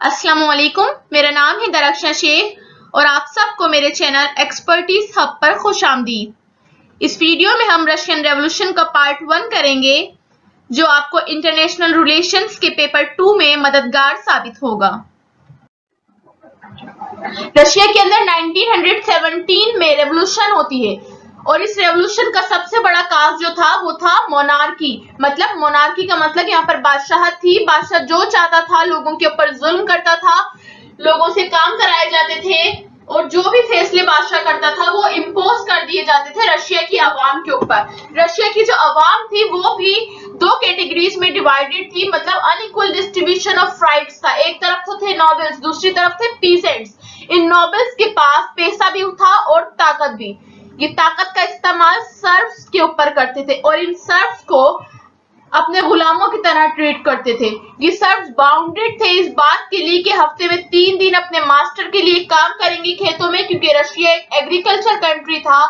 अस्सलामुअलैकुम, मेरा नाम है दरख्शां शेख और आप सबको मेरे चैनल एक्सपर्टीज हब पर खुशामदीद। इस वीडियो में हम रशियन रेवोल्यूशन का पार्ट 1 करेंगे जो आपको इंटरनेशनल रिलेशंस के पेपर 2 में मददगार साबित होगा। रशिया के अंदर 1917 में रेवोल्यूशन होती है और इस रेवोल्यूशन का सबसे बड़ा काज जो था वो था मोनार्की। मतलब मोनार्की का मतलब यहाँ पर बादशाहत थी। बादशाह जो चाहता था लोगों के ऊपर जुल्म करता था, लोगों से काम कराए जाते थे और जो भी फैसले बादशाह करता था वो इम्पोज कर दिए जाते थे रशिया की आवाम के ऊपर। रशिया की जो आवाम थी वो भी दो कैटेगरीज में डिवाइडेड थी, मतलब अनइक्वल डिस्ट्रीब्यूशन ऑफ राइट्स था। एक तरफ तो थे नोबल्स, दूसरी तरफ थे पीसेंट्स। इन नोबल्स के पास पैसा भी था और ताकत भी। ये ताकत का इस्तेमाल सर्व्स के ऊपर करते थे और इन सर्व्स को अपने गुलामों की तरह ट्रीट करते थे। ये सर्व्स बाउंडेड थे इस बात के लिए कि हफ्ते में 3 दिन अपने मास्टर के लिए काम करेंगे खेतों में, क्योंकि रशिया एक एग्रीकल्चर कंट्री था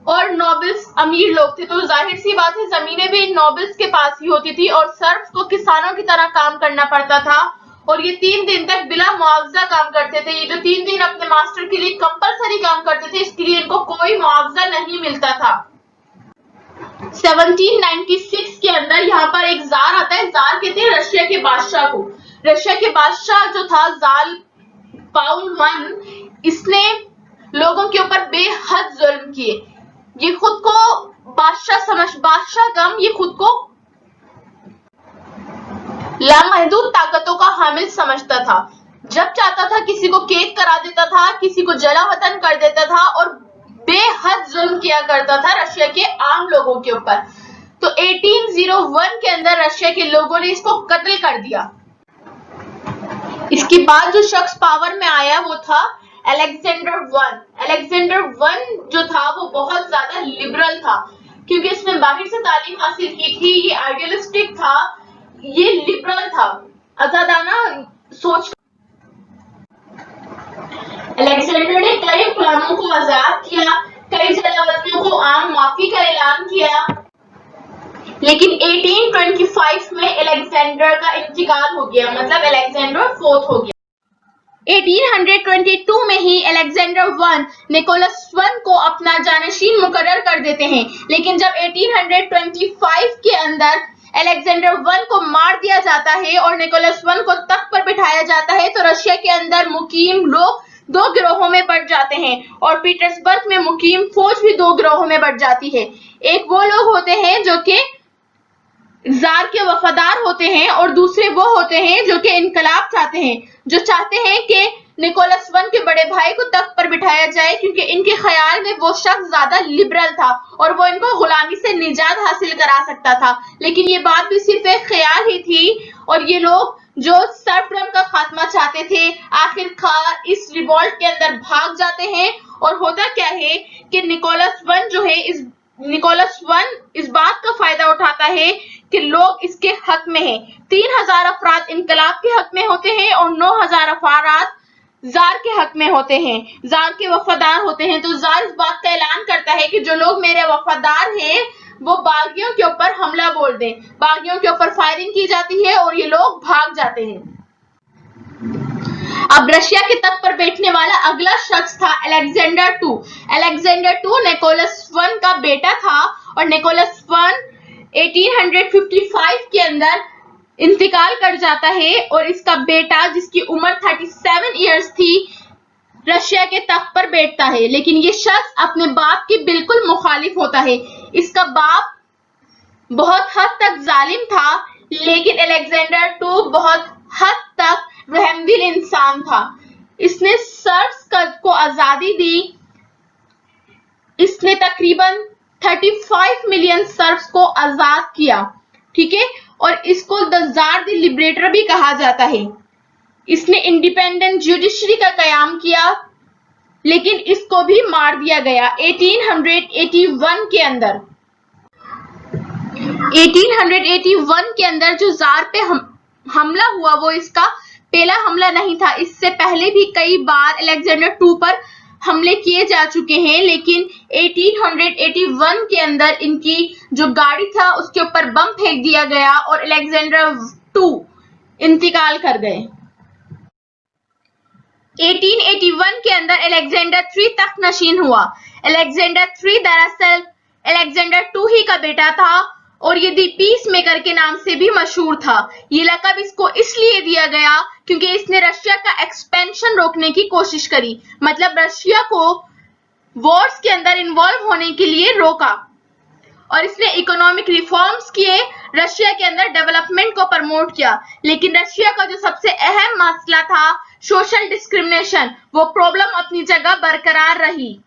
और नोबल्स अमीर लोग थे, तो जाहिर सी बात है जमीनें भी इन नोबल्स के पास ही होती थी और सर्व्स को किसानों की तरह काम करना पड़ता था और ये 3 दिन तक बिला मुआवजा काम करते थे। ये जो 3 दिन अपने मास्टर के लिए कंपलसरी काम करते थे, इसके लिए इनको कोई मुआवजा नहीं मिलता था। 1796 के अंदर यहाँ पर एक जार आता है। जार कहते हैं रशिया के बादशाह को। रशिया के बादशाह जो था जार पाउल I, इसने लोगों के ऊपर बेहद जुल्म किए। ये खुद को बादशाह कम, ये खुद को लामहदूद ताकतों का हामिल समझता था। जब चाहता था किसी को कैद करा देता था, किसी को जला वतन कर देता था और बेहद जुल्म किया करता था रशिया के आम लोगों के ऊपर। तो 1801 के अंदर रशिया के लोगों ने इसको कत्ल कर दिया। इसके बाद जो शख्स पावर में आया वो था अलेक्जेंडर I। अलेक्जेंडर I जो था वो बहुत ज्यादा लिबरल था, क्योंकि इसने बाहर से तालीम हासिल की थी। ये आइडियलिस्टिक था, ये लिबरल था, आजादाना सोच। अलेक्जेंडर ने कई गुलामों को आजाद किया, कई जलावतनों को आम माफी का ऐलान किया, लेकिन 1825 में अलेक्जेंडर का इंतकाल हो गया, मतलब अलेक्जेंडर फोर्थ हो गया। 1822 में ही अलेक्जेंडर I निकोलस I को अपना जानशीन मुकर्रर कर देते हैं, लेकिन जब 1825 के अंदर अलेक्जेंडर I को मार दिया जाता है और निकोलस I को तख्त पर बिठाया जाता है, तो रशिया के अंदर मुकीम लोग 2 गिरोहों में बढ़ जाते हैं और पीटर्सबर्ग में मुकीम फौज भी 2 गिरोहों में बढ़ जाती है। एक वो लोग होते हैं जो कि जार के वफादार होते हैं और दूसरे वो होते हैं जो कि इनकलाब चाहते हैं, जो चाहते हैं कि निकोलस I के बड़े भाई को तख्त पर बिठाया जाए, क्योंकि इनके ख्याल में वो शख्स ज्यादा लिबरल था और वो इनको गुलामी से निजात हासिल करा सकता था। लेकिन ये बात भी सिर्फ एक ख्याल ही थी और ये लोग जो सर्फडम का खात्मा चाहते थे आखिरकार इस रिवॉल्ट के अंदर भाग जाते हैं। और होता क्या है कि निकोलस I इस बात का फायदा उठाता है कि लोग इसके हक में हैं। 3000 अफराद इनकलाब के हक में होते हैं और 9000 अफराद जार के हक में होते हैं, जार के वफादार होते हैं। तो जार इस बात का ऐलान करता है कि जो लोग मेरे वफादार हैं वो बागियों के ऊपर हमला बोल दें। बागियों के ऊपर फायरिंग की जाती है और ये लोग भाग जाते हैं। अब रशिया के तख्त पर बैठने वाला अगला शख्स था Alexander II। Alexander II Nicholas I का बेटा था और निकोलस I 1855 के अंदर इंतकाल कर जाता है और इसका बेटा जिसकी उम्र 37 इयर्स थी रशिया के तख्त पर बैठता है। लेकिन ये शख्स अपने बाप के बिल्कुल मुखालिफ होता है। इसका बाप बहुत हद तक जालिम था, लेकिन अलेक्जेंडर II बहुत हद तक रहमदिल इंसान था। इसने सर्व्स को आजादी दी। इसने तकरीबन 35 मिलियन सर्व्स को आजाद किया, ठीक है, और इसको द जार द लिबरेटर भी कहा जाता है। इसने इंडिपेंडेंट जुडिशरी का कयाम किया, लेकिन इसको भी मार दिया गया 1881 के अंदर। 1881 के अंदर जो जार पे हमला हुआ वो इसका पहला हमला नहीं था। इससे पहले भी कई बार अलेक्जेंडर II पर हमले किए जा चुके हैं, लेकिन 1881 के अंदर इनकी जो गाड़ी था उसके ऊपर बम फेंक दिया गया और अलेक्जेंडर II इंतकाल कर गए। 1881 के अंदर अलेक्जेंडर III तख्त नशीन हुआ। अलेक्जेंडर III दरअसल अलेक्जेंडर II ही का बेटा था और ये दी पीस मेकर के नाम से भी मशहूर था। ये लक़ब इसको इसलिए दिया गया क्योंकि इसने रशिया का एक्सपेंशन रोकने की कोशिश करी, मतलब रशिया को वॉर्स के अंदर इन्वॉल्व होने के लिए रोका, और इसने इकोनॉमिक रिफॉर्म्स किए, रशिया के अंदर डेवलपमेंट को प्रमोट किया। लेकिन रशिया का जो सबसे अहम मसला था सोशल डिस्क्रिमिनेशन, वो प्रॉब्लम अपनी जगह बरकरार रही।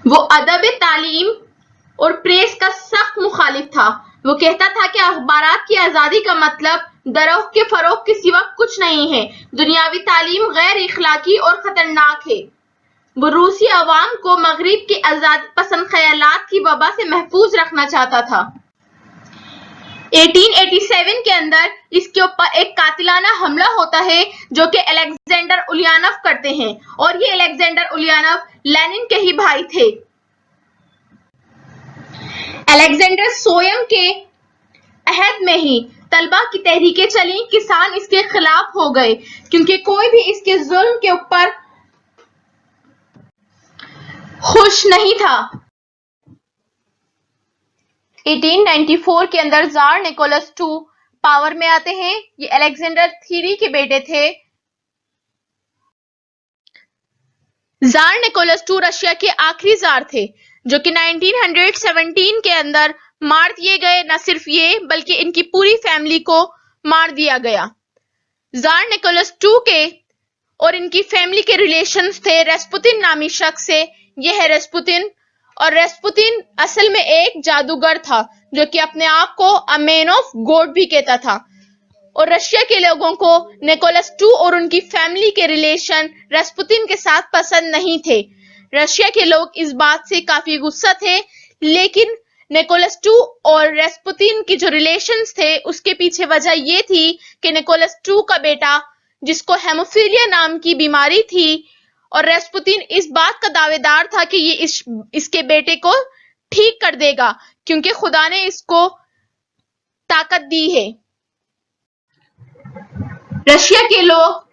वो अदब तालीम और प्रेस का सख्त मुखालिफ था। वो कहता था कि अखबारात की आजादी का मतलब दरोह के फरोग के सिवा कुछ नहीं है। दुनियावी तालीम गैर इखलाकी और खतरनाक है। वो रूसी अवाम को मगरिब के आजादी पसंद ख्यालात की वबा से महफूज रखना चाहता था। 1887 के अंदर इसके ऊपर एक कातिलाना हमला होता है जो कि अलेक्जेंडर उलियानोव करते हैं, और ये अलेक्जेंडर उलियानोव लेनिन के ही भाई थे। अलेक्जेंडर स्वयं के अहद में ही तलबा की तहरीकें चली, किसान इसके खिलाफ हो गए क्योंकि कोई भी इसके जुल्म के ऊपर खुश नहीं था। 1894 के अंदर जार निकोलस II पावर में आते हैं। ये अलेक्जेंडर III के बेटे थे। जार निकोलस II रशिया के आखिरी जार थे जो कि 1917 के अंदर मार दिए गए। न सिर्फ ये बल्कि इनकी पूरी फैमिली को मार दिया गया। जार निकोलस II के और इनकी फैमिली के रिलेशंस थे रेस्पुतिन नामी शख्स से। यह है रेस्पुतिन, और रेस्पुतिन असल में एक जादूगर था जो कि अपने आप को अ मैन ऑफ गॉड भी कहता था। और रशिया के लोगों को निकोलस II और उनकी फैमिली के रिलेशन रेस्पुतिन के साथ पसंद नहीं थे। रशिया के लोग इस बात से काफी गुस्सा थे, लेकिन निकोलस II और रेस्पुतिन की जो रिलेशंस थे उसके पीछे वजह ये थी कि निकोलस II का बेटा जिसको हेमोफीलिया नाम की बीमारी थी, और रेस्पुतिन इस बात का दावेदार था कि ये इसके बेटे को ठीक कर देगा क्योंकि खुदा ने इसको ताकत दी है। रशिया के लोग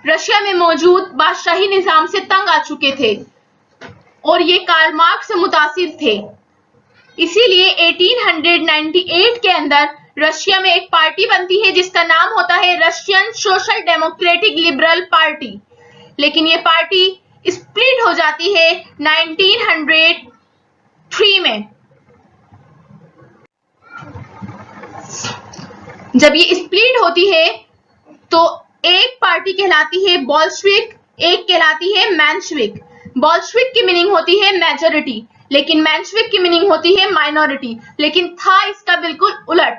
रशिया में मौजूद बादशाही निजाम से तंग आ चुके थे और ये कार्ल मार्क्स से मुतासिर थे। इसीलिए 1898 के अंदर रशिया में एक पार्टी बनती है जिसका नाम होता है Russian social democratic liberal party. लेकिन ये पार्टी स्प्लिट हो जाती है 1903 में। जब ये स्प्लिट होती है तो एक पार्टी कहलाती है बोल्शेविक, एक कहलाती है मेंशेविक। बोल्शेविक की मीनिंग होती है मेजॉरिटी, लेकिन मेंशेविक की मीनिंग होती है माइनॉरिटी। लेकिन था इसका बिल्कुल उलट।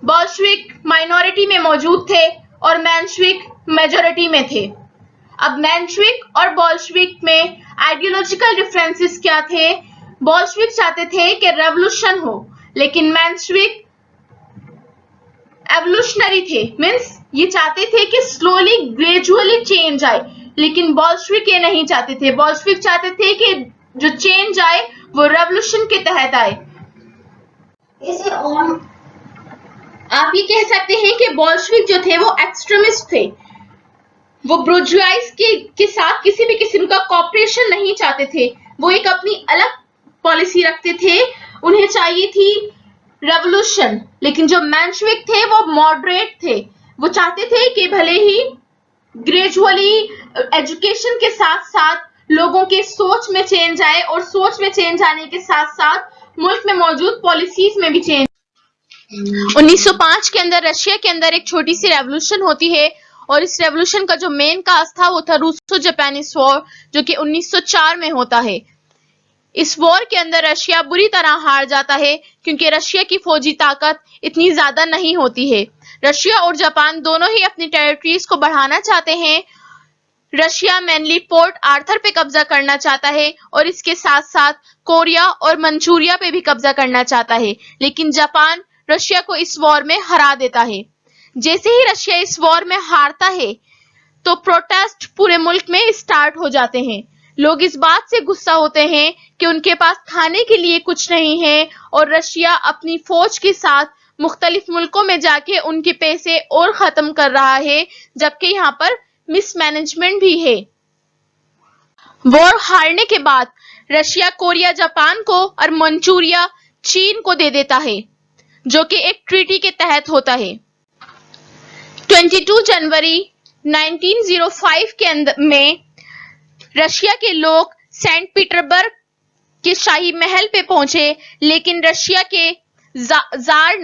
बोल्शेविक माइनॉरिटी में मौजूद थे और मेंशेविक मेजॉरिटी में थे। अब मेंशेविक और बोल्शेविक में आइडियोलॉजिकल डिफरेंसेस क्या थे? बोल्शेविक चाहते थे कि रेवोल्यूशन हो, लेकिन मेंशेविक एवोल्यूशनरी थे, मींस ये चाहते थे कि स्लोली ग्रेजुअली चेंज आए, लेकिन बोल्शेविक ये नहीं चाहते थे। बोल्शेविक चाहते थे कि जो चेंज आए वो रेवोल्यूशन के तहत आए। आप ये कह सकते हैं कि बोल्शेविक जो थे वो एक्सट्रीमिस्ट थे। वो बुर्जुआइज के साथ किसी भी किस्म का कॉपरेशन नहीं चाहते थे। वो एक अपनी अलग पॉलिसी रखते थे, उन्हें चाहिए थी रेवोल्यूशन। लेकिन जो मेंशेविक थे वो मॉडरेट थे। वो चाहते थे कि भले ही ग्रेजुअली एजुकेशन के साथ साथ लोगों के सोच में चेंज आए, और सोच में चेंज आने के साथ साथ मुल्क में मौजूद पॉलिसीज में भी चेंज। 1905 के अंदर रशिया के अंदर एक छोटी सी रेवोल्यूशन होती है, और इस रेवोल्यूशन का जो मेन काज था वो था रूसो जापानीज वॉर, जो कि 1904 में होता है। इस वॉर के अंदर रशिया बुरी तरह हार जाता है क्योंकि रशिया की फौजी ताकत इतनी ज्यादा नहीं होती है। रशिया और जापान दोनों ही अपनी टेरिटरीज को बढ़ाना चाहते हैं। रशिया मेनली पोर्ट आर्थर पे कब्जा करना चाहता है और इसके साथ साथ कोरिया और मंचूरिया पे भी कब्जा करना चाहता है, लेकिन जापान रशिया को इस वॉर में हरा देता है। जैसे ही रशिया इस वॉर में हारता है तो प्रोटेस्ट पूरे मुल्क में स्टार्ट हो जाते हैं। लोग इस बात से गुस्सा होते हैं कि उनके पास खाने के लिए कुछ नहीं है, और रशिया अपनी फौज के साथ मुख्तलिफ मुल्कों में जाके उनके पैसे और खत्म कर रहा है, जबकि यहाँ पर मिसमैनेजमेंट भी है। वॉर हारने के बाद रशिया कोरिया जापान को और मंचूरिया चीन को दे देता है, जो कि एक ट्रीटी के तहत होता है। 22 जनवरी 1905 के अंदर में रशिया के लोग सेंट पीटर्सबर्ग के शाही महल पे पहुंचे, लेकिन रशिया के जार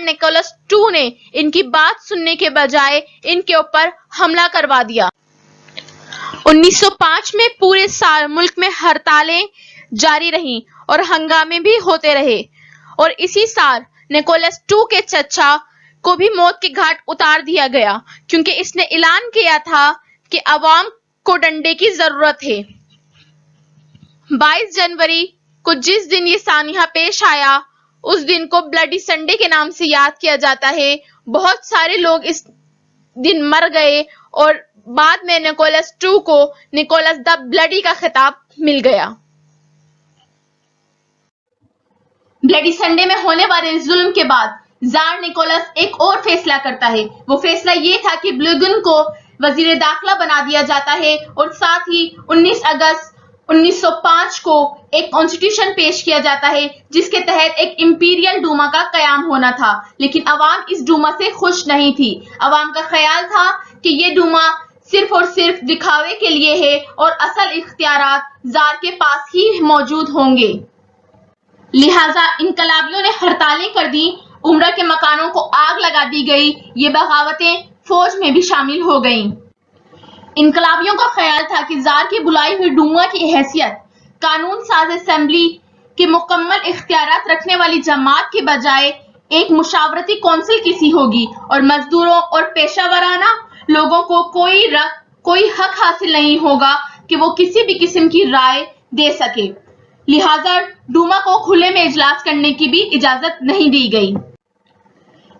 निकोलस II ने इनकी बात सुनने के बजाय इनके ऊपर हमला करवा दिया। 1905 में पूरे साल मुल्क में हड़तालें जारी रहीं और हंगामे भी होते रहे, और इसी साल निकोलस II के चचा को भी मौत के घाट उतार दिया गया, क्योंकि इसने ऐलान किया था कि अवाम को डंडे की जरूरत है। 22 जनवरी को जिस दिन ये सानिया पेश आया, उस दिन को ब्लडी संडे के नाम से याद किया जाता है। बहुत सारे लोग इस दिन मर गए और बाद में निकोलस II को निकोलस द ब्लडी का खिताब मिल गया। ब्लडी संडे में होने वाले जुल्म के बाद जार निकोलस एक और फैसला करता है। वो फैसला ये था कि ब्लूगन को वजीर दाखिला बना दिया जाता है, और साथ ही 19 अगस्त 1905 को एक कॉन्स्टिट्यूशन पेश किया जाता है, जिसके तहत एक इंपीरियल डूमा का कयाम होना था। लेकिन अवाम इस डूमा से खुश नहीं थी। अवाम का ख्याल था कि ये डूमा सिर्फ और सिर्फ दिखावे के लिए है और असल इख्तियारात जार के पास ही मौजूद होंगे। लिहाजा इनकलाबियों ने हड़तालें कर दी, उम्रा के मकानों को आग लगा दी गई। ये बगावतें फौज में भी शामिल हो गईं। इनकलाबियों का ख्याल था कि जार की बुलाई हुई डूमा की हैसियत कानून साज असेंबली के मुकम्मल इख्तियारात रखने वाली जमात के बजाय एक मुशावरती कौंसिल की सी होगी, और मजदूरों और पेशावराना लोगों को कोई हक हासिल नहीं होगा कि वो किसी भी किस्म की राय दे सके। लिहाजा डूमा को खुले में इजलास करने की भी इजाजत नहीं दी गई।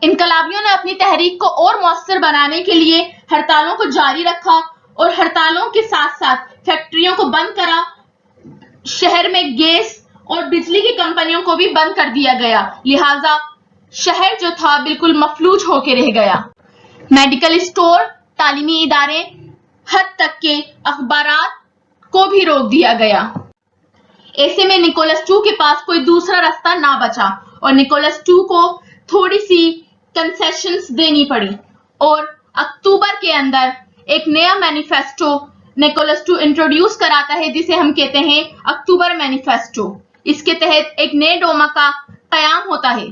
इनकलाबियों ने अपनी तहरीक को और मौसर बनाने के लिए हड़तालों को जारी रखा, और हड़तालों के साथ साथ फैक्ट्रियों को बंद करा। शहर में गैस और बिजली की कंपनियों को भी बंद कर दिया गया। लिहाजा शहर जो था बिल्कुल मफलूज होकर रह गया। मेडिकल स्टोर, तालीमी इदारे, हद तक के अखबारात को भी रोक दिया गया। ऐसे में निकोलस II के पास कोई दूसरा रास्ता ना बचा, और निकोलस II को थोड़ी सी कंसेशंस देनी पड़ी, और अक्टूबर के अंदर एक नया मैनिफेस्टो निकोलस II इंट्रोड्यूस कराता है, जिसे हम कहते हैं अक्टूबर मैनिफेस्टो। इसके तहत एक नए डोमा का कयाम होता है।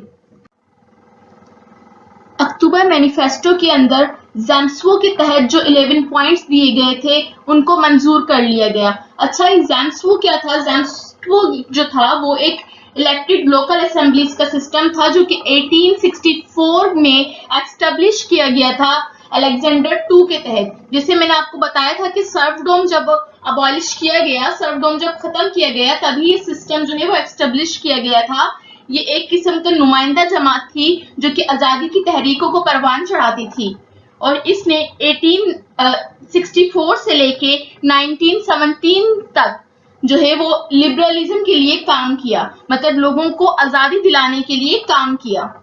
अक्टूबर मैनिफेस्टो के अंदर ज़ैम्सवो के तहत जो 11 पॉइंट्स दिए गए थे, उनको मंजूर कर लिया गया। अच्छा, ये ज़ैम्सवो क्या था? ज़ैम्सवो जो था वो एक इलेक्टेड लोकल असेंबलीज का सिस्टम था, जो कि 1864 में एस्टेब्लिश किया गया था अलेक्जेंडर II के तहत। जैसे मैंने आपको बताया था कि सर्वडोम जब अबॉलिश किया गया, सर्वडोम जब खत्म किया गया, तभी ये सिस्टम जो है वो एस्टेब्लिश किया गया था। ये एक किस्म का नुमाइंदा जमात थी जो कि आजादी की तहरीकों को परवान चढ़ाती थी, और इसने 1864 से लेके 1917 तक जो है वो लिबरलिज्म के लिए काम किया, मतलब लोगों को आजादी दिलाने के लिए काम किया।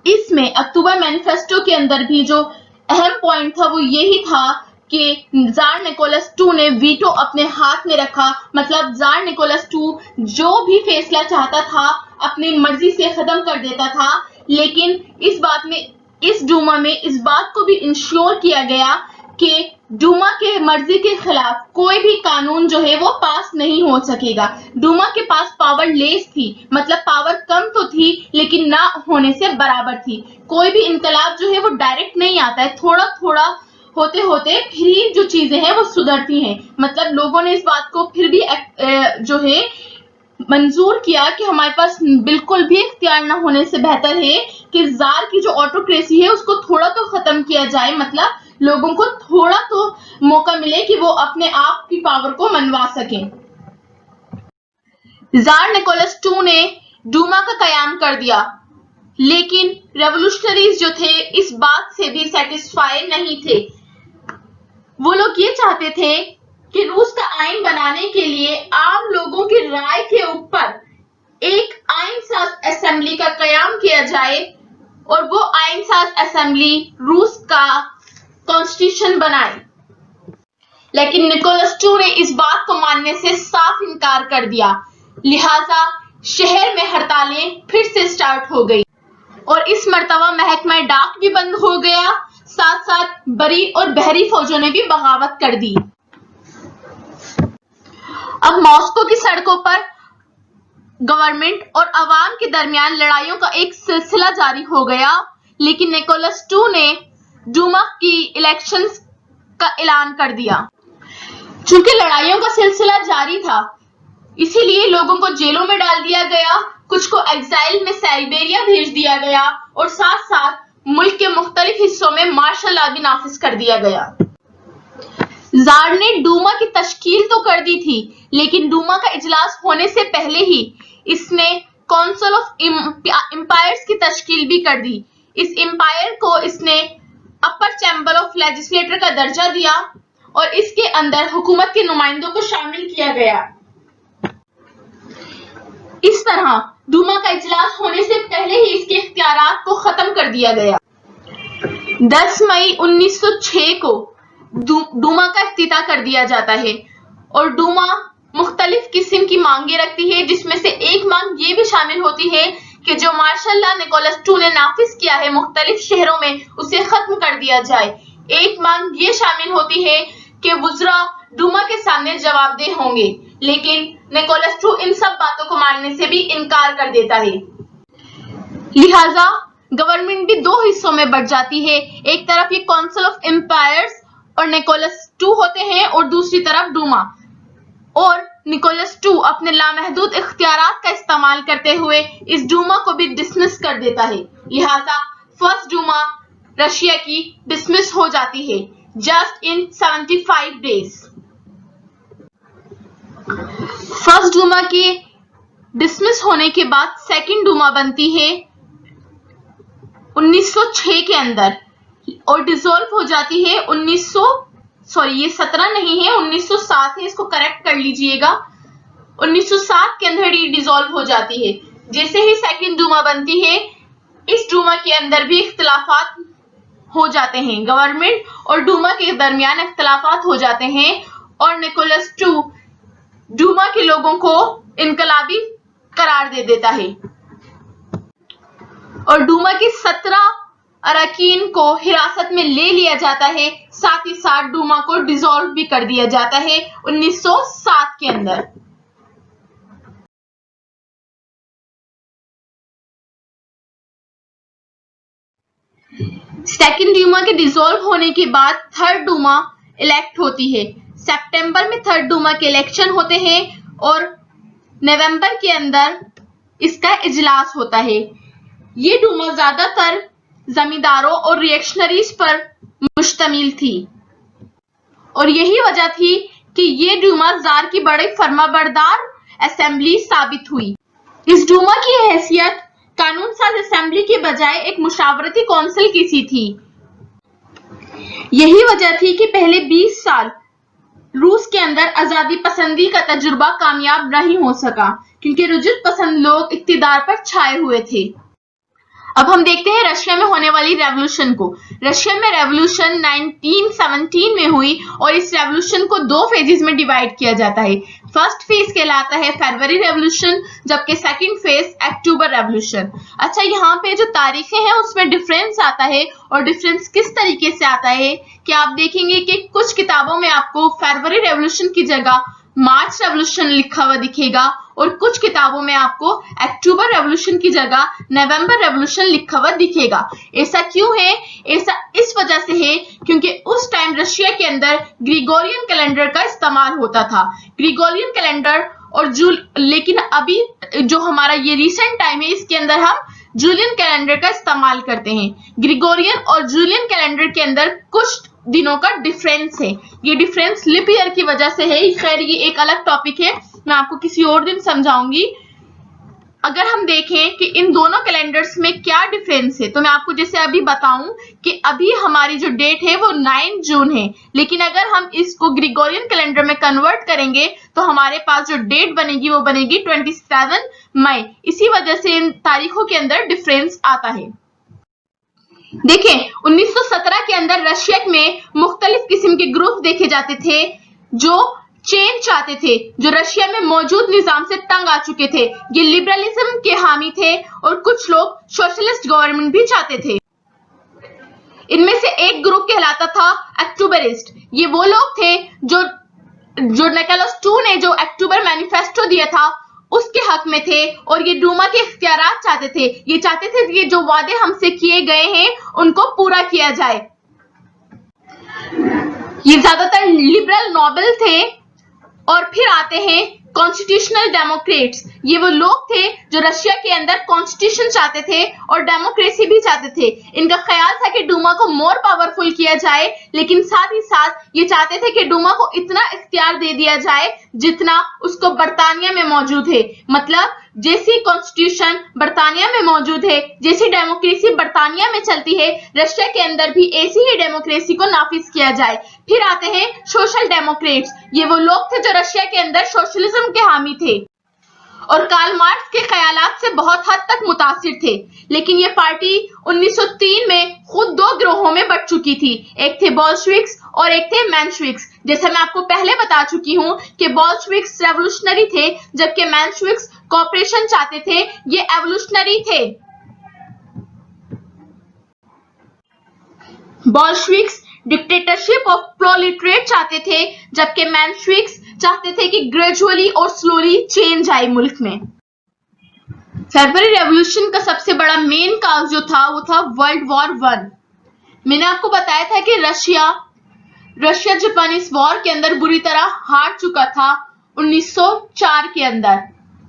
इसमें अक्टूबर मैनिफेस्टो के अंदर भी जो अहम पॉइंट था वो यही था कि जार निकोलस II ने वीटो अपने हाथ में रखा। मतलब जार निकोलस II जो भी फैसला चाहता था अपनी मर्जी से खत्म कर देता था, लेकिन इस डूमा में इस बात को भी इंश्योर किया गया कि डूमा के मर्जी के खिलाफ कोई भी कानून जो है वो पास नहीं हो सकेगा। डूमा के पास पावर लेस थी, मतलब पावर कम तो थी लेकिन ना होने से बराबर थी। कोई भी इनकलाब जो है वो डायरेक्ट नहीं आता है, थोड़ा थोड़ा होते होते फिर ही जो चीजें हैं वो सुधरती हैं। मतलब लोगों ने इस बात को फिर भी जो है मंजूर किया कि हमारे पास बिल्कुल भी इख्तियार न होने से बेहतर है कि जार की जो ऑटोक्रेसी है उसको थोड़ा तो खत्म किया जाए, मतलब लोगों को थोड़ा तो मौका मिले कि वो अपने आप की पावर को मनवा सकें। जार निकोलस II ने डूमा का कयाम कर दिया, लेकिन रेवोल्यूशनरीज जो थे इस बात से भी सेटिस्फाई नहीं थे। वो लोग ये चाहते थे कि रूस का आइन बनाने के लिए आम लोगों की राय के ऊपर एक आइन साज असेंबली का कयाम किया जाए, और वो आइन साज असेंबली रूस का कॉन्स्टिट्यूशन बनाए। लेकिन निकोलस II ने इस बात को मानने से साफ इनकार कर दिया, लिहाजा शहर में हड़तालें फिर से स्टार्ट हो गई और इस मर्तबा महकमा डाक भी बंद हो गया, साथ साथ बरी और बहरी फौजों ने भी बगावत कर दी। अब मॉस्को की सड़कों पर गवर्नमेंट और अवाम के दरमियान लड़ाइयों का एक सिलसिला जारी हो गया, लेकिन निकोलस II ने डूमा की इलेक्शंस का ऐलान कर दिया। चूंकि लड़ाइयों का सिलसिला जारी था, इसीलिए लोगों को जेलों में डाल दिया गया, कुछ को एग्जाइल में साइबेरिया भेज दिया गया और साथ साथ मुल्क के मुख्तलिफ हिस्सों में मार्शल लॉ भी नाफिज कर दिया गया। जार ने डूमा की तश्कील तो कर दी थी, लेकिन डूमा का इजलास होने से पहले ही इसने काउंसिल ऑफ एम्पायर्स की तश्कील भी कर दी। इस एम्पायर को इसने अपर चैम्बर ऑफ लेजिस्लेटर का दर्जा दिया और इसके अंदर हुकूमत के नुमाइंदों को शामिल किया गया। इस तरह डूमा का इजलास होने से पहले ही इसके इख्तियारात को खत्म कर दिया गया। 10 मई 1906 को डूमा का इफ्तिताह कर दिया जाता है और डूमा मुख्तलिफ किस्म की मांगे रखती है, जिसमें से एक मांग ये भी शामिल होती है कि जो मार्शल लॉ निकोलस II ने नाफिज किया है मुख्तलिफ शहरों में, उसे खत्म कर दिया जाए। एक मांग ये शामिल होती है कि वुज़रा डूमा के सामने जवाबदेह होंगे, लेकिन निकोलस II इन सब बातों को मानने से भी इनकार कर देता है। लिहाजा गवर्नमेंट भी दो हिस्सों में बढ़ जाती है, एक तरफ ये काउंसिल ऑफ एम्पायर्स और निकोलस II होते हैं और दूसरी तरफ डूमा। और निकोलस II अपने लामहदूद इख्तियारात का इस्तेमाल करते हुए इस डूमा को भी डिसमिस कर देता है, लिहाजा फर्स्ट डूमा रशिया की डिसमिस हो जाती है just in 75 days. First Duma के डिसमिस होने के बाद सेकंड डूमा बनती है 1906 के अंदर और डिसॉल्व हो जाती है 17 नहीं है 1907 है, इसको करेक्ट कर लीजिएगा। 1907 के अंदर ही डिसॉल्व हो जाती है। जैसे ही सेकंड डूमा बनती है, इस डूमा के अंदर भी इख्तिलाफात हो जाते हैं, गवर्नमेंट और डूमा के दरमियान इख्तिलाफात हो जाते हैं और निकोलस II डूमा के लोगों को इनकलाबी करार दे देता है और डूमा के 17 अरकान को हिरासत में ले लिया जाता है, साथ ही साथ डूमा को डिसॉल्व भी कर दिया जाता है 1907 के अंदर। सेकंड डूमा के डिसॉल्व होने के बाद थर्ड डूमा इलेक्ट होती है। सितंबर में थर्ड डूमा के इलेक्शन होते हैं और नवंबर के अंदर इसका इजलास होता है। ये डूमा ज्यादातर जमींदारों और रिएक्शनरीज पर मुश्तमिल थी और यही वजह थी कि ये डूमा जार की बड़ी फर्माबरदार असेंबली साबित हुई। इस डूमा की हैसियत कानून साज असेंबली के बजाय एक मुशावरती काउंसिल की सी थी। यही वजह थी कि पहले 20 साल रूस के अंदर आजादी पसंदी का तजुर्बा कामयाब नहीं हो सका, क्योंकि रुजूत पसंद लोग इक्तिदार पर छाए हुए थे। अब हम देखते हैं रशिया में होने वाली रेवोल्यूशन को। रशिया में रेवोल्यूशन 1917 में हुई और इस रेवोल्यूशन को दो फेजेस में डिवाइड किया जाता है। फर्स्ट फेज कहलाता है फरवरी रेवोल्यूशन, जबकि सेकंड फेज अक्टूबर रेवोल्यूशन। अच्छा, यहाँ पे जो तारीखें हैं उसमें डिफरेंस आता है और डिफरेंस किस तरीके से आता है कि आप देखेंगे कि कुछ किताबों में आपको फरवरी रेवोल्यूशन की जगह मार्च रेवोल्यूशन लिखा हुआ दिखेगा और कुछ किताबों में आपको अक्टूबर रेवोल्यूशन की जगह नवंबर रेवोल्यूशन लिखा हुआ दिखेगा। ऐसा क्यों है? ऐसा इस वजह से है क्योंकि उस टाइम रशिया के अंदर ग्रिगोरियन कैलेंडर का इस्तेमाल होता था। ग्रिगोरियन कैलेंडर और लेकिन अभी जो हमारा ये रिसेंट टाइम है इसके अंदर हम जूलियन कैलेंडर का इस्तेमाल करते हैं। ग्रिगोरियन और जूलियन कैलेंडर के अंदर कुछ दिनों का डिफरेंस है। ये डिफरेंस लिप ईयर की वजह से है। खैर ये एक अलग टॉपिक है, मैं आपको किसी और दिन समझाऊंगी। अगर हम देखें कि इन दोनों कैलेंडर्स में क्या डिफरेंस है, तो मैं आपको जैसे अभी बताऊं कि अभी हमारी जो डेट है वो 9 जून है, लेकिन अगर हम इसको ग्रिगोरियन कैलेंडर में कन्वर्ट करेंगे तो हमारे पास जो डेट बनेगी वो बनेगी 27 मई। इसी वजह से इन तारीखों के अंदर डिफरेंस आता है। देखें 1917 के अंदर रशिया में के ग्रुप देखे जाते थे जो चेंज चाहते थे, जो रशिया में मौजूद निजाम से तंग आ चुके थे। ये लिबरलिज्म के हामी थे और कुछ लोग सोशलिस्ट गवर्नमेंट भी चाहते थे। इनमें से एक ग्रुप कहलाता था अक्टूबरिस्ट। ये वो लोग थे जो निकोलस II ने जो अक्टूबर मैनिफेस्टो दिया था उसके हक में थे और ये डूमा के इख्तियारात चाहते थे। ये चाहते थे कि जो वादे हमसे किए गए हैं उनको पूरा किया जाए। ये ज्यादातर लिबरल नोबल थे। और फिर आते हैं कॉन्स्टिट्यूशनल डेमोक्रेट्स। ये वो लोग थे जो रशिया के अंदर कॉन्स्टिट्यूशन चाहते थे और डेमोक्रेसी भी चाहते थे। इनका ख्याल था कि डूमा को मोर पावरफुल किया जाए, लेकिन साथ ही साथ ये चाहते थे कि डूमा को इतना इख्तियार दे दिया जाए जितना उसको बर्तानिया में मौजूद है। मतलब जैसी कॉन्स्टिट्यूशन बर्तानिया में मौजूद है, जैसी डेमोक्रेसी बर्तानिया में चलती है, रशिया के अंदर भी ऐसी ही डेमोक्रेसी को नाफिज किया जाए। फिर आते हैं सोशल डेमोक्रेट्स। ये वो लोग थे जो रशिया के अंदर सोशलिज्म के हामी थे और कार्ल मार्क्स के ख्यालात से बहुत हद तक मुतासिर थे। लेकिन ये पार्टी 1903 में खुद दो ग्रोहों में बंट चुकी थी। एक थे बोल्शेविक्स और एक थे मेंशेविक्स। जैसा मैं आपको पहले बता चुकी हूं कि बोल्शेविक्स रेवोल्यूशनरी थे, जबकि मेंशेविक्स कॉपरेशन चाहते थे। ये एवोल्यूशनरी थे। बोल्शेविक्स डिक्टेटरशिप ऑफ प्रोलेटरिएट चाहते थे, जबकि मेंशेविक्स चाहते थे कि ग्रेजुअली और स्लोली चेंज आए मुल्क में। फेब्रुअरी रेवोल्यूशन का सबसे बड़ा मेन काज जो था वो था वर्ल्ड वॉर 1। मैंने आपको बताया था कि रशिया जापानीज वॉर के अंदर बुरी तरह हार चुका था 1904 के अंदर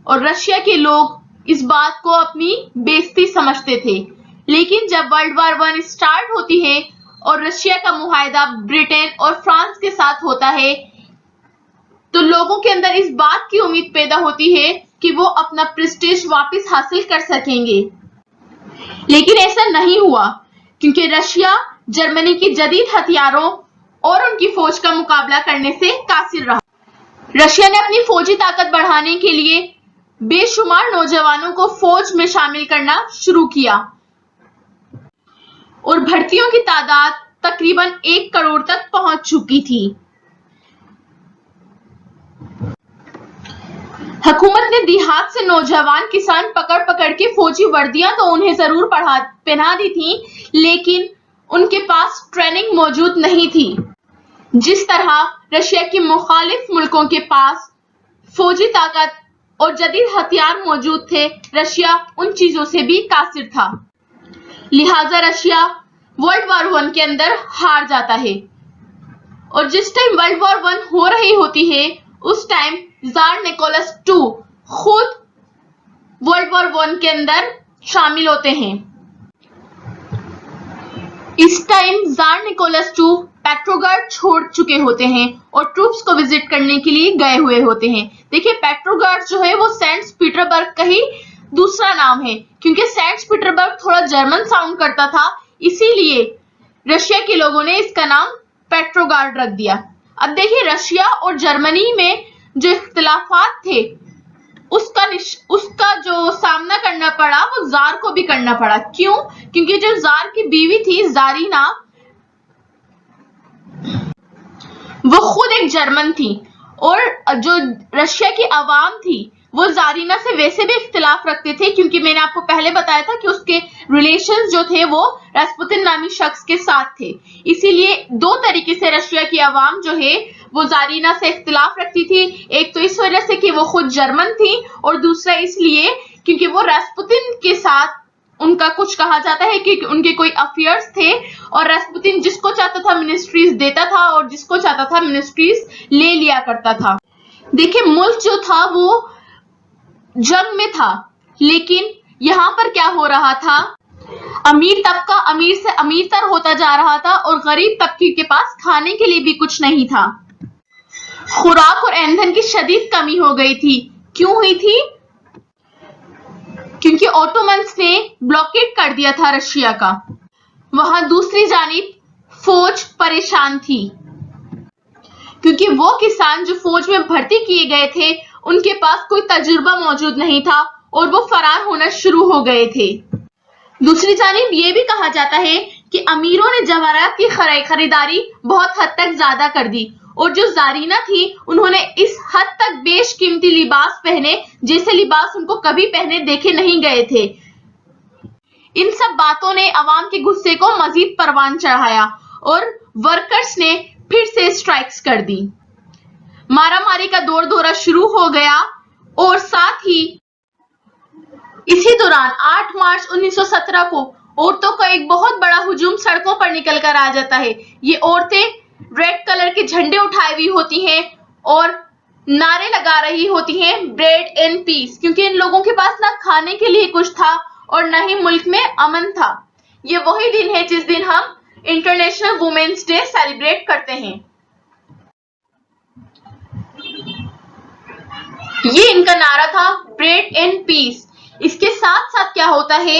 और रशिया के लोग इस बात को अपनी बेइज्जती समझते थे। लेकिन जब वर्ल्ड वॉर 1 स्टार्ट होती है और रशिया का मुआहदा ब्रिटेन और फ्रांस के साथ होता है तो लोगों के अंदर इस बात की उम्मीद पैदा होती है कि वो अपना प्रेस्टीज वापस हासिल कर सकेंगे। लेकिन ऐसा नहीं हुआ क्योंकि रशिया जर्मनी की जदीद हथियारों और उनकी फौज का मुकाबला करने से कासिर रहा। रशिया ने अपनी फौजी ताकत बढ़ाने के लिए बेशुमार नौजवानों को फौज में शामिल करना शुरू किया और भर्तियों की तादाद तकरीबन 1 करोड़ तक पहुंच चुकी थी। हुकूमत ने देहात से नौजवान किसान पकड़ पकड़ के फौजी वर्दियां तो उन्हें जरूर पहना दी थी, लेकिन उनके पास ट्रेनिंग मौजूद नहीं थी। जिस तरह रशिया के मुखालिफ मुल्कों के पास फौजी ताकत और जदीद हथियार मौजूद थे, रशिया उन चीजों से भी कासिर था। लिहाजा रशिया वर्ल्ड वॉर 1 के अंदर हार जाता है और जिस टाइम वर्ल्ड वॉर 1 हो रही होती है उस टाइम जार निकोलस II खुद वर्ल्ड वॉर 1 के अंदर शामिल होते हैं। इस time czar Nicholas II Petrograd छोड़ चुके होते हैं और ट्रूप्स को विजिट करने के लिए गए हुए होते हैं। देखिए पेट्रोग्राड जो है वो सेंट पीटर्सबर्ग का ही दूसरा नाम है, क्योंकि सेंट पीटर्सबर्ग थोड़ा जर्मन साउंड करता था, इसीलिए रशिया के लोगों ने इसका नाम पेट्रोग्राड रख दिया। अब देखिए रशिया और जर्मनी में जो इख्तिलाफात थे उसका जो सामना करना पड़ा वो जार को भी करना पड़ा। क्यों? क्योंकि जो जार की बीवी थी जारीना, वो खुद एक जर्मन थी और जो रशिया की आवाम थी वो जारीना से वैसे भी इख्तिलाफ रखते थे, क्योंकि मैंने आपको पहले बताया था कि उसके रिलेशंस जो थे वो रास्पुतिन नामी शख्स के साथ थे। इसीलिए दो तरीके से रशिया की आवाम जो है वो जारीना से इख्तिलाफ रखती थी। एक तो इस वजह से कि वो खुद जर्मन थी और दूसरा इसलिए क्योंकि वो रास्पुतिन के साथ उनका कुछ कहा जाता है कि उनके कोई अफेयर्स थे और रास्पुतिन जिसको चाहता था मिनिस्ट्रीज देता था और जिसको चाहता था मिनिस्ट्रीज ले लिया करता था। देखिए मुल्क जो था वो जंग में था, लेकिन यहाँ पर क्या हो रहा था, अमीर तबका अमीर से अमीरतर होता जा रहा था और गरीब तबके के पास खाने के लिए भी कुछ नहीं था। खुराक और ईंधन की शदीद कमी हो गई थी। क्यों हुई थी? क्योंकि ओटोमन्स ने ब्लॉकेड कर दिया था रशिया का। वहां दूसरी जानिब फौज परेशान थी क्योंकि वो किसान जो फौज में भर्ती किए गए थे उनके पास कोई तजुर्बा मौजूद नहीं था और वो फरार होना शुरू हो गए थे। दूसरी जानिब ये भी कहा जाता है कि अमीरों ने जवाहरात की खरीदारी बहुत हद तक ज्यादा कर दी और जो जारीना थी उन्होंने इस हद तक बेशकीमती लिबास पहने जैसे लिबास उनको कभी पहने देखे नहीं गए थे। इन सब बातों ने अवाम के गुस्से को मजीद परवान चढ़ाया और वर्कर्स ने फिर से स्ट्राइक्स कर दी। मारामारी का दौर दौरा शुरू हो गया और साथ ही इसी दौरान 8 मार्च 1917 को औरतों का एक बहुत बड़ा हुजूम सड़कों पर निकल कर आ जाता है। ये औरतें रेड कलर के झंडे उठाए हुई होती हैं और नारे लगा रही होती हैं ब्रेड एंड पीस, क्योंकि इन लोगों के पास ना खाने के लिए कुछ था और न ही मुल्क में अमन था। ये वही दिन है जिस दिन हम इंटरनेशनल वुमेन्स डे सेलिब्रेट करते हैं। ये इनका नारा था ब्रेड एंड पीस। इसके साथ साथ क्या होता है,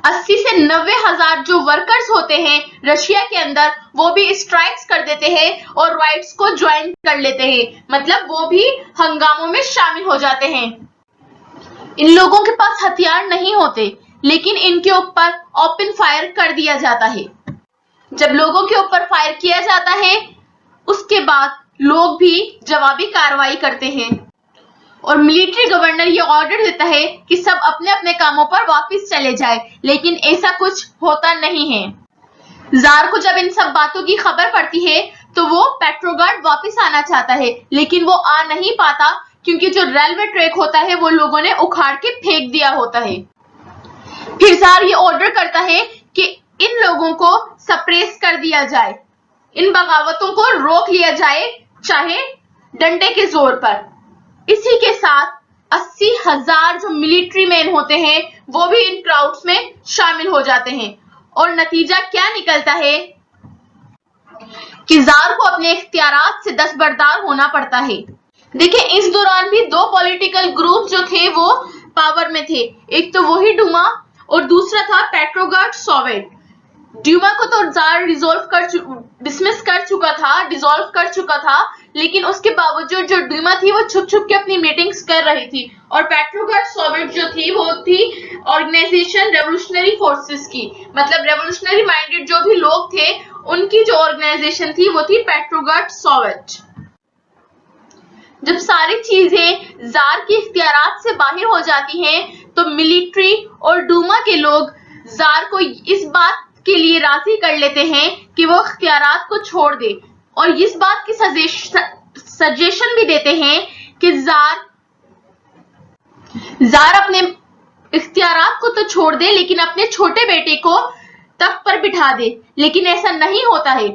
80 से 90 हजार जो वर्कर्स होते हैं रशिया के अंदर वो भी स्ट्राइक्स कर देते हैं और राइट्स को ज्वाइन कर लेते हैं, मतलब वो भी हंगामों में शामिल हो जाते हैं। इन लोगों के पास हथियार नहीं होते लेकिन इनके ऊपर ओपन फायर कर दिया जाता है। जब लोगों के ऊपर फायर किया जाता है उसके बाद लोग भी जवाबी कार्रवाई करते हैं और मिलिट्री गवर्नर ये ऑर्डर देता है कि सब अपने अपने कामों पर वापस चले जाए, लेकिन ऐसा कुछ होता नहीं है। जार को जब इन सब बातों की खबर पड़ती है तो वो पेट्रोग्राड वापस आना चाहता है लेकिन वो आ नहीं पाता क्योंकि जो रेलवे ट्रैक होता है वो लोगों ने उखाड़ के फेंक दिया होता है। फिर जार ये ऑर्डर करता है कि इन लोगों को सप्रेस कर दिया जाए, इन बगावतों को रोक लिया जाए चाहे डंडे के जोर पर। इसी के साथ 80,000 जो मिलिट्री मैन होते हैं वो भी इन क्राउड्स में शामिल हो जाते हैं और नतीजा क्या निकलता है कि जार को अपने इख्तियारात से दस्तबरदार होना पड़ता है। देखिए इस दौरान भी दो पॉलिटिकल ग्रुप जो थे वो पावर में थे, एक तो वही डूमा और दूसरा था पेट्रोग्राड सोवियत। ड्यूमा को तो जार डिसमिस कर चुका था, लेकिन उसके बावजूद जो ड्यूमा थी वो छुप छुप के अपनी मीटिंग्स कर रही थी और पेट्रोग्राड सोवियत जो थी वो थी ऑर्गेनाइजेशन रेवोल्यूशनरी फोर्सेस की, मतलब रेवोल्यूशनरी माइंडेड जो भी लोग थे उनकी जो ऑर्गेनाइजेशन थी वो थी पेट्रोग्राड सोवियत। जब सारी चीजें जार के इख्तियारात से बाहर हो जाती हैं तो मिलिट्री और डूमा के लोग जार को इस बात के लिए राजी कर लेते हैं कि वो इख्तियारात को छोड़ दे और इस बात की सजेशन भी देते हैं कि जार अपने इख्तियारात को तो छोड़ दे लेकिन अपने छोटे बेटे को तख्त पर बिठा दे, लेकिन ऐसा नहीं होता है।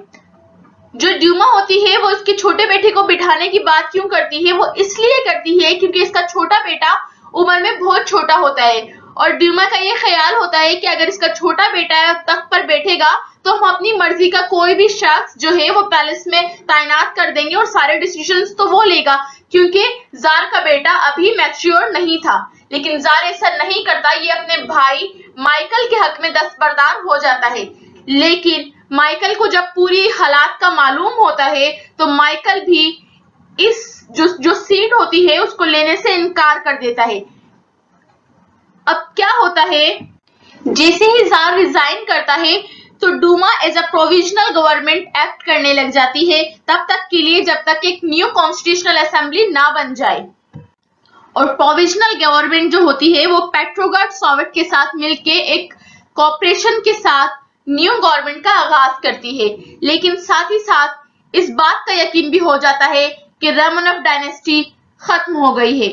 जो ड्यूमा होती है वो इसके छोटे बेटे को बिठाने की बात क्यों करती है, वो इसलिए करती है क्योंकि इसका छोटा बेटा उम्र में बहुत छोटा होता है और ड्यूमा का ये ख्याल होता है कि अगर इसका छोटा बेटा तख्त पर बैठेगा तो हम अपनी मर्जी का कोई भी शख्स जो है वो पैलेस में तैनात कर देंगे और सारे डिसीजंस तो वो लेगा, क्योंकि जार का बेटा अभी मैच्योर नहीं था। लेकिन जार ऐसा नहीं करता, ये अपने भाई माइकल के हक में दस्तबरदार हो जाता है। लेकिन माइकल को जब पूरी हालात का मालूम होता है तो माइकल भी इस जो सीट होती है उसको लेने से इनकार कर देता है। अब क्या होता है, जैसे ही जार रिजाइन करता है तो Duma as a provisional government act करने लग जाती है तब तक के लिए जब तक एक न्यू कॉन्स्टिट्यूशनल असेंबली ना बन जाए। और प्रोविजनल गवर्नमेंट जो होती है वो पेट्रोग्राड सोवियत के साथ मिलके एक कॉपरेशन के साथ न्यू गवर्नमेंट का आगाज करती है। लेकिन साथ ही साथ इस बात का यकीन भी हो जाता है कि रोमानोव डायनेस्टी खत्म हो गई है।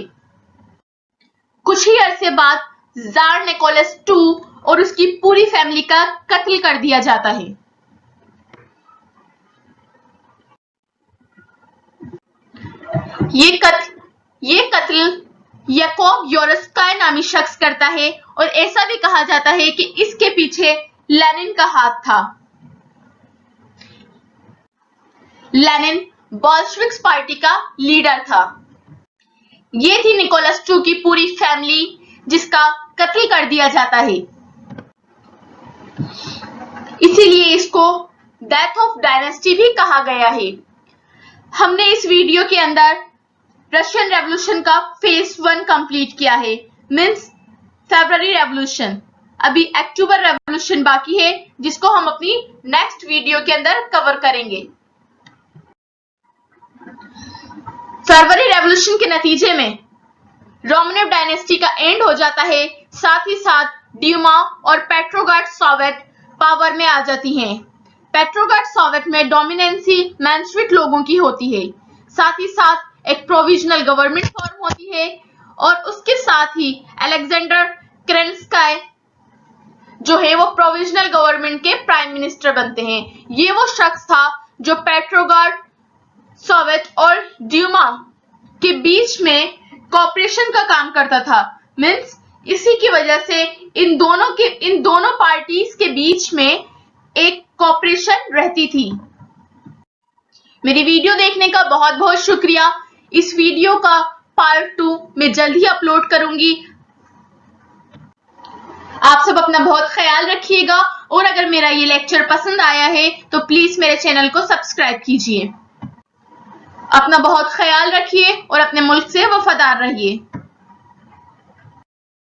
कुछ ही अरसे बाद जार निकोलस II और उसकी पूरी फैमिली का कत्ल कर दिया जाता है। ये कत्ल याकूब योरस्काय नामी शख्स करता है और ऐसा भी कहा जाता है कि इसके पीछे लेनिन का हाथ था। लेनिन बोल्शेविक्स पार्टी का लीडर था। ये थी निकोलस II की पूरी फैमिली जिसका कत्ल कर दिया जाता है। इसीलिए इसको डेथ ऑफ डायनेस्टी भी कहा गया है। हमने इस वीडियो के अंदर रशियन रेवोल्यूशन का फेज 1 कंप्लीट किया है, मींस फरवरी रेवोल्यूशन। अभी अक्टूबर रेवोल्यूशन बाकी है, जिसको हम अपनी नेक्स्ट वीडियो के अंदर कवर करेंगे। फरवरी रेवोल्यूशन के नतीजे में रोमनेव डायनेस्टी का एंड हो जाता है, साथ ही साथ ड्यूमा और पेट्रोग्राड सोवियत पावर में आ जाती हैं। पेट्रोग्राड सोवियत में डोमिनेंसी मेंशेविक लोगों की होती है, साथ ही साथ एक प्रोविजनल गवर्नमेंट फॉर्म होती है और उसके साथ ही अलेक्जेंडर केरेंस्काई जो है वो प्रोविजनल गवर्नमेंट के प्राइम मिनिस्टर बनते हैं। ये वो शख्स था जो पेट्रोग्राड सोवियत और ड्यूमा के बीच में कोऑपरेशन का काम करता था। मींस इसी की वजह से इन दोनों पार्टीज के बीच में एक कोऑपरेशन रहती थी। मेरी वीडियो देखने का बहुत बहुत शुक्रिया। इस वीडियो का पार्ट 2 मैं जल्द ही अपलोड करूंगी। आप सब अपना बहुत ख्याल रखिएगा और अगर मेरा ये लेक्चर पसंद आया है तो प्लीज मेरे चैनल को सब्सक्राइब कीजिए। अपना बहुत ख्याल रखिए और अपने मुल्क से वफादार रहिए।